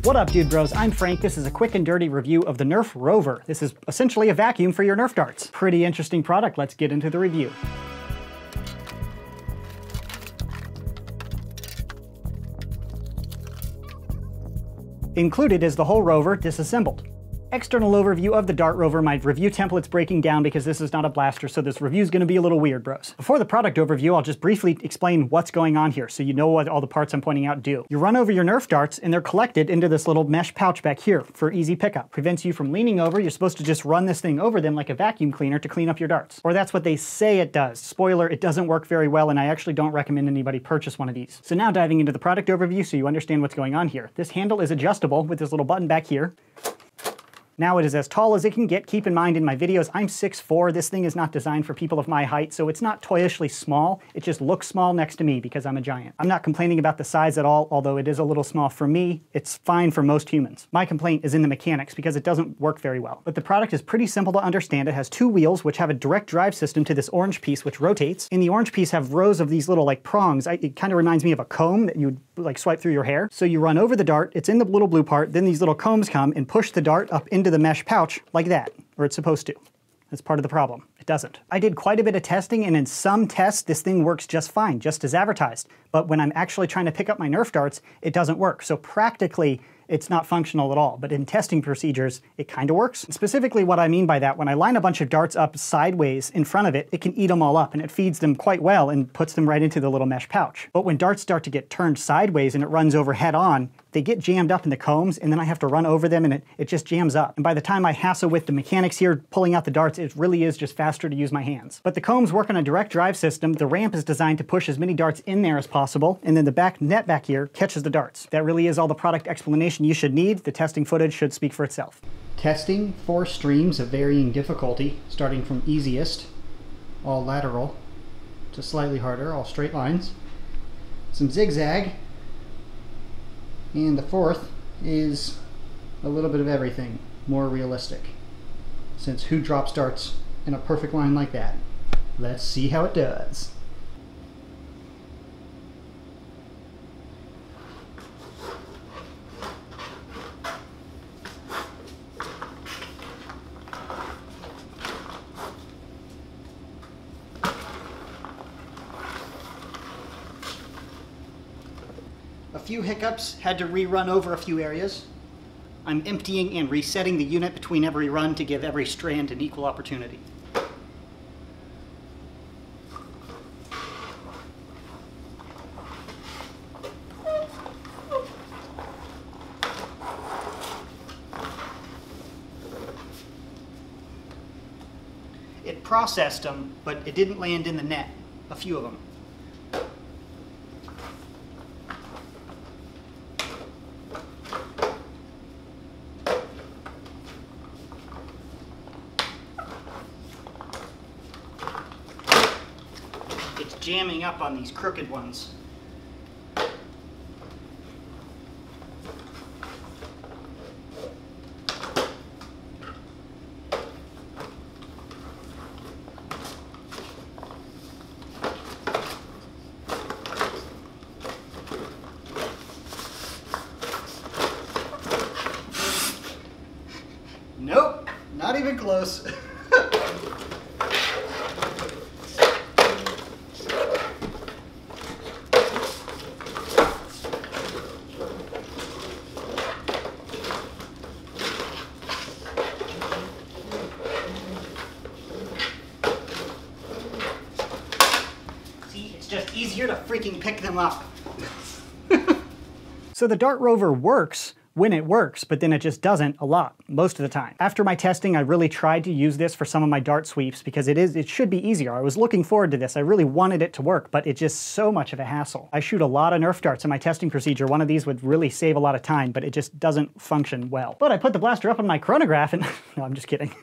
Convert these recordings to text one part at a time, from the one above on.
What up, dude bros? I'm Frank. This is a quick and dirty review of the Nerf Rover. This is essentially a vacuum for your Nerf darts. Pretty interesting product. Let's get into the review. Included is the whole Rover disassembled. External overview of the Dart Rover. My review template's breaking down because this is not a blaster, so this review is going to be a little weird, bros. Before the product overview, I'll just briefly explain what's going on here so you know what all the parts I'm pointing out do. You run over your Nerf darts and they're collected into this little mesh pouch back here for easy pickup. Prevents you from leaning over. You're supposed to just run this thing over them like a vacuum cleaner to clean up your darts. Or that's what they say it does. Spoiler, it doesn't work very well, and I actually don't recommend anybody purchase one of these. So now diving into the product overview so you understand what's going on here. This handle is adjustable with this little button back here. Now it is as tall as it can get. Keep in mind, in my videos, I'm 6'4". This thing is not designed for people of my height, so it's not toyishly small. It just looks small next to me because I'm a giant. I'm not complaining about the size at all, although it is a little small for me. It's fine for most humans. My complaint is in the mechanics because it doesn't work very well. But the product is pretty simple to understand. It has two wheels, which have a direct drive system to this orange piece, which rotates. In the orange piece have rows of these little like prongs. It kind of reminds me of a comb that you would like swipe through your hair. So you run over the dart, it's in the little blue part, then these little combs come and push the dart up into the mesh pouch like that, or it's supposed to. That's part of the problem. It doesn't. I did quite a bit of testing, and in some tests, this thing works just fine, just as advertised. But when I'm actually trying to pick up my Nerf darts, it doesn't work. So practically, it's not functional at all, but in testing procedures, it kind of works. Specifically what I mean by that, when I line a bunch of darts up sideways in front of it, it can eat them all up, and it feeds them quite well and puts them right into the little mesh pouch. But when darts start to get turned sideways and it runs over head on, they get jammed up in the combs, and then I have to run over them, and it just jams up. And by the time I hassle with the mechanics here, pulling out the darts, it really is just faster to use my hands. But the combs work on a direct drive system. The ramp is designed to push as many darts in there as possible, and then the back net back here catches the darts. That really is all the product explanation you should need. The testing footage should speak for itself. Testing 4 streams of varying difficulty, starting from easiest, all lateral, to slightly harder, all straight lines. Some zigzag. And the 4th is a little bit of everything, more realistic. Since who drops darts in a perfect line like that? Let's see how it does. A few hiccups, had to rerun over a few areas. I'm emptying and resetting the unit between every run to give every strand an equal opportunity. It processed them, but it didn't land in the net, a few of them. It's jamming up on these crooked ones. Nope, not even close. It's just easier to freaking pick them up. So the Dart Rover works when it works, but then it just doesn't a lot, most of the time. After my testing, I really tried to use this for some of my dart sweeps because it should be easier. I was looking forward to this. I really wanted it to work, but it's just so much of a hassle. I shoot a lot of Nerf darts in my testing procedure. One of these would really save a lot of time, but it just doesn't function well. But I put the blaster up on my chronograph and, no, I'm just kidding.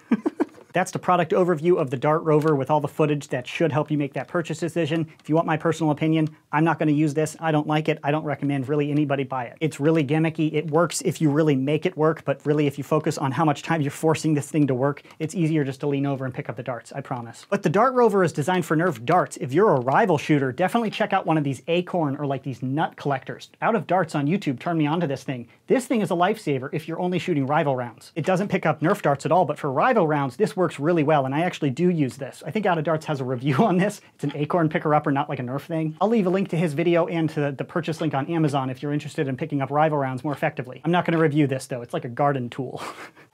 That's the product overview of the Dart Rover with all the footage that should help you make that purchase decision. If you want my personal opinion, I'm not going to use this. I don't like it. I don't recommend really anybody buy it. It's really gimmicky. It works if you really make it work, but really if you focus on how much time you're forcing this thing to work, it's easier just to lean over and pick up the darts, I promise. But the Dart Rover is designed for Nerf darts. If you're a rival shooter, definitely check out one of these acorn or like these nut collectors. Out of Darts on YouTube turned me onto this thing. This thing is a lifesaver if you're only shooting rival rounds. It doesn't pick up Nerf darts at all, but for rival rounds, this works really well, and I actually do use this. I think Out of Darts has a review on this. It's an acorn picker-upper, not like a Nerf thing. I'll leave a link to his video and to the purchase link on Amazon if you're interested in picking up rival rounds more effectively. I'm not going to review this, though. It's like a garden tool.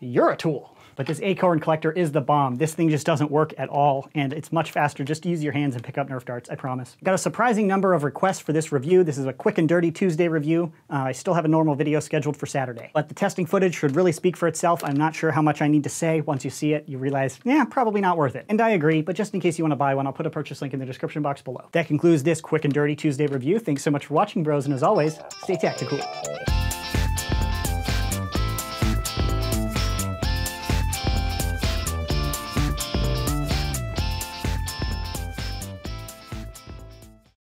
You're a tool. But this acorn collector is the bomb. This thing just doesn't work at all, and it's much faster. Just use your hands and pick up Nerf darts, I promise. Got a surprising number of requests for this review. This is a quick and dirty Tuesday review. I still have a normal video scheduled for Saturday. But the testing footage should really speak for itself. I'm not sure how much I need to say. Once you see it, you realize, yeah, probably not worth it. And I agree, but just in case you want to buy one, I'll put a purchase link in the description box below. That concludes this quick and dirty Tuesday review. Thanks so much for watching, bros, and as always, stay tactical.